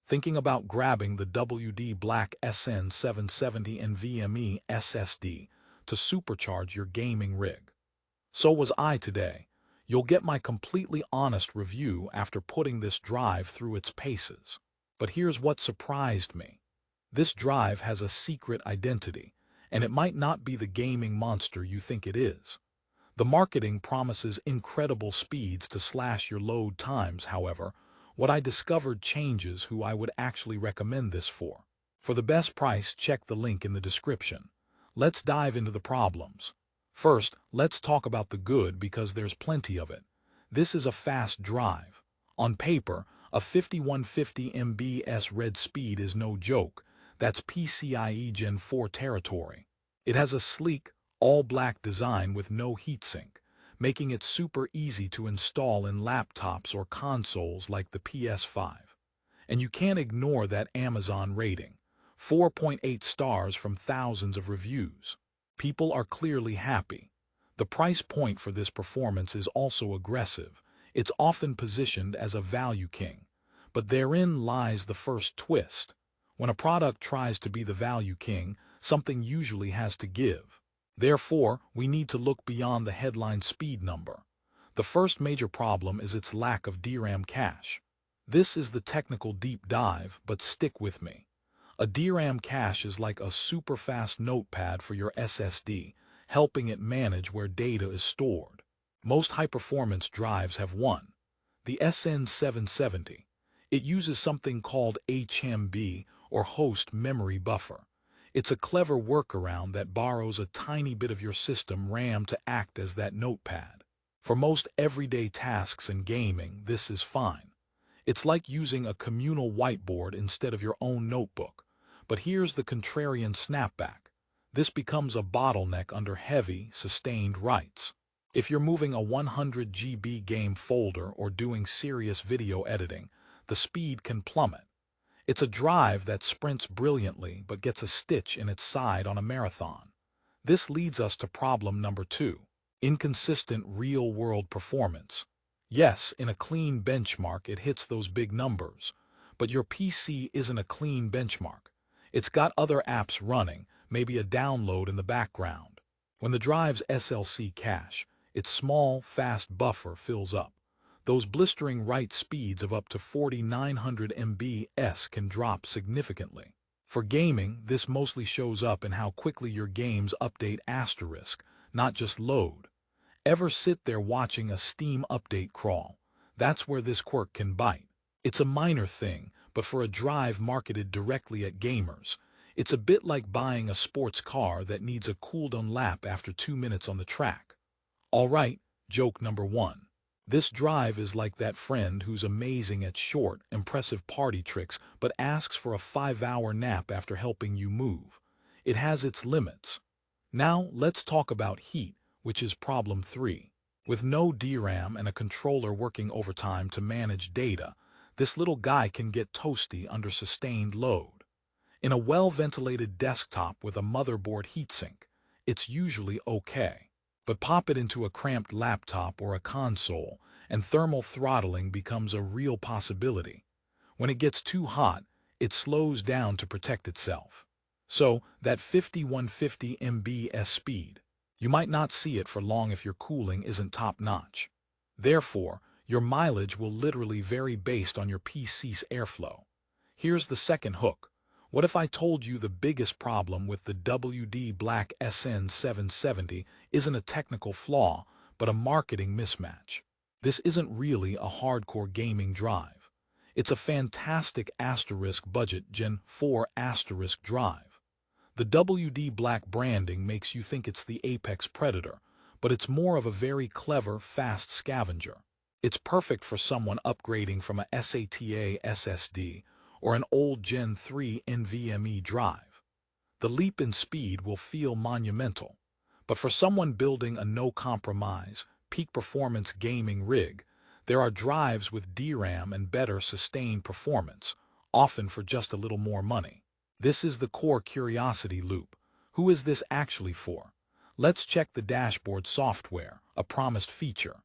Thinking about grabbing the WD Black SN770 NVMe SSD to supercharge your gaming rig? So was I today. You'll get my completely honest review after putting this drive through its paces. But here's what surprised me. This drive has a secret identity, and it might not be the gaming monster you think it is. The marketing promises incredible speeds to slash your load times, however. What I discovered changes who I would actually recommend this for. For the best price, check the link in the description. Let's dive into the problems. First, let's talk about the good because there's plenty of it. This is a fast drive. On paper, a 5150 MB read speed is no joke. That's PCIe Gen 4 territory. It has a sleek, all-black design with no heatsink, making it super easy to install in laptops or consoles like the PS5. And you can't ignore that Amazon rating, 4.8 stars from thousands of reviews. People are clearly happy. The price point for this performance is also aggressive. It's often positioned as a value king. But therein lies the first twist. When a product tries to be the value king, something usually has to give. Therefore, we need to look beyond the headline speed number. The first major problem is its lack of DRAM cache. This is the technical deep dive, but stick with me. A DRAM cache is like a super fast notepad for your SSD, helping it manage where data is stored. Most high-performance drives have one. The SN770. It uses something called HMB, or host memory buffer. It's a clever workaround that borrows a tiny bit of your system RAM to act as that notepad. For most everyday tasks and gaming, this is fine. It's like using a communal whiteboard instead of your own notebook. But here's the contrarian snapback. This becomes a bottleneck under heavy, sustained writes. If you're moving a 100 GB game folder or doing serious video editing, the speed can plummet. It's a drive that sprints brilliantly but gets a stitch in its side on a marathon. This leads us to problem number 2. Inconsistent real-world performance. Yes, in a clean benchmark it hits those big numbers, but your PC isn't a clean benchmark. It's got other apps running, maybe a download in the background. When the drive's SLC cache, its small, fast buffer fills up. Those blistering write speeds of up to 4900 MB/s can drop significantly. For gaming, this mostly shows up in how quickly your games update asterisk, not just load. Ever sit there watching a Steam update crawl? That's where this quirk can bite. It's a minor thing, but for a drive marketed directly at gamers, it's a bit like buying a sports car that needs a cooldown lap after 2 minutes on the track. Alright, joke number 1. This drive is like that friend who's amazing at short, impressive party tricks but asks for a 5-hour nap after helping you move. It has its limits. Now let's talk about heat, which is problem 3. With no DRAM and a controller working overtime to manage data, this little guy can get toasty under sustained load. In a well-ventilated desktop with a motherboard heatsink, it's usually okay. But pop it into a cramped laptop or a console, and thermal throttling becomes a real possibility. When it gets too hot, it slows down to protect itself. So, that 5150 MB/s speed, you might not see it for long if your cooling isn't top-notch. Therefore, your mileage will literally vary based on your PC's airflow. Here's the second hook. What if I told you the biggest problem with the WD Black SN770 isn't a technical flaw, but a marketing mismatch? This isn't really a hardcore gaming drive. It's a fantastic asterisk budget Gen 4 asterisk drive. The WD Black branding makes you think it's the apex predator, but it's more of a very clever, fast scavenger. It's perfect for someone upgrading from a SATA SSD or an old Gen 3 NVMe drive. The leap in speed will feel monumental, but for someone building a no-compromise, peak-performance gaming rig, there are drives with DRAM and better sustained performance, often for just a little more money. This is the core curiosity loop. Who is this actually for? Let's check the dashboard software, a promised feature.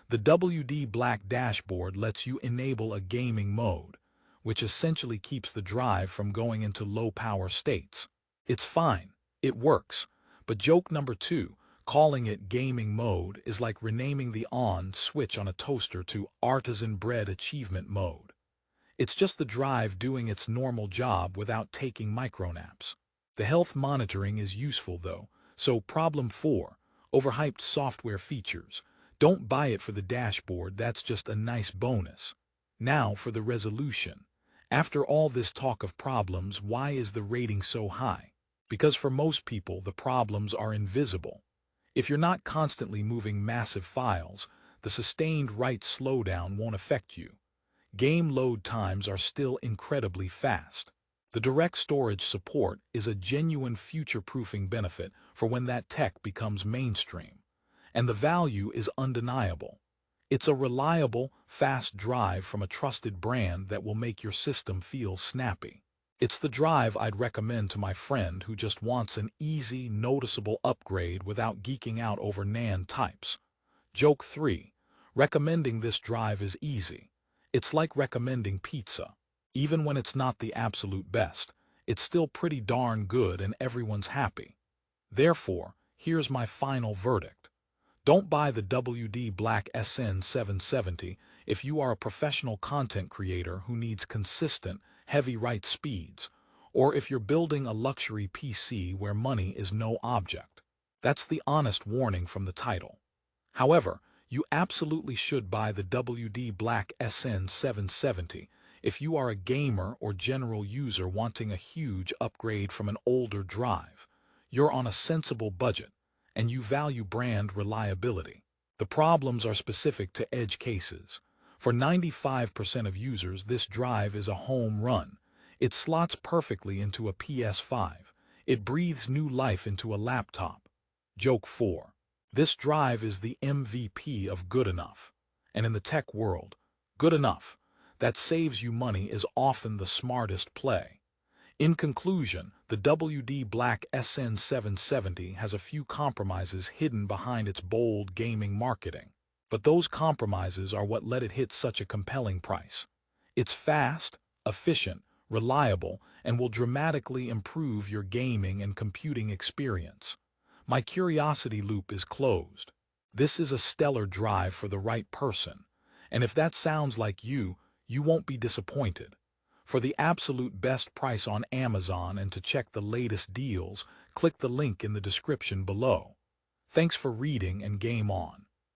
The WD Black dashboard lets you enable a gaming mode. which essentially keeps the drive from going into low-power states. It's fine, it works, but joke number 2, calling it gaming mode is like renaming the on switch on a toaster to artisan bread achievement mode. It's just the drive doing its normal job without taking micronaps. The health monitoring is useful though, so problem 4, overhyped software features. Don't buy it for the dashboard, that's just a nice bonus. Now for the resolution. After all this talk of problems, why is the rating so high? Because for most people, the problems are invisible. If you're not constantly moving massive files, the sustained write slowdown won't affect you. Game load times are still incredibly fast. The direct storage support is a genuine future-proofing benefit for when that tech becomes mainstream. And the value is undeniable. It's a reliable, fast drive from a trusted brand that will make your system feel snappy. It's the drive I'd recommend to my friend who just wants an easy, noticeable upgrade without geeking out over NAND types. Joke 3. Recommending this drive is easy. It's like recommending pizza. Even when it's not the absolute best, it's still pretty darn good and everyone's happy. Therefore, here's my final verdict. Don't buy the WD Black SN770 if you are a professional content creator who needs consistent, heavy write speeds, or if you're building a luxury PC where money is no object. That's the honest warning from the title. However, you absolutely should buy the WD Black SN770 if you are a gamer or general user wanting a huge upgrade from an older drive. You're on a sensible budget, and you value brand reliability. The problems are specific to edge cases. For 95% of users, this drive is a home run. It slots perfectly into a PS5. It breathes new life into a laptop. Joke 4. This drive is the MVP of good enough. And in the tech world, good enough that saves you money is often the smartest play. In conclusion, the WD Black SN770 has a few compromises hidden behind its bold gaming marketing. But those compromises are what let it hit such a compelling price. It's fast, efficient, reliable, and will dramatically improve your gaming and computing experience. My curiosity loop is closed. This is a stellar drive for the right person. And if that sounds like you won't be disappointed. For the absolute best price on Amazon and to check the latest deals, click the link in the description below. Thanks for reading and game on.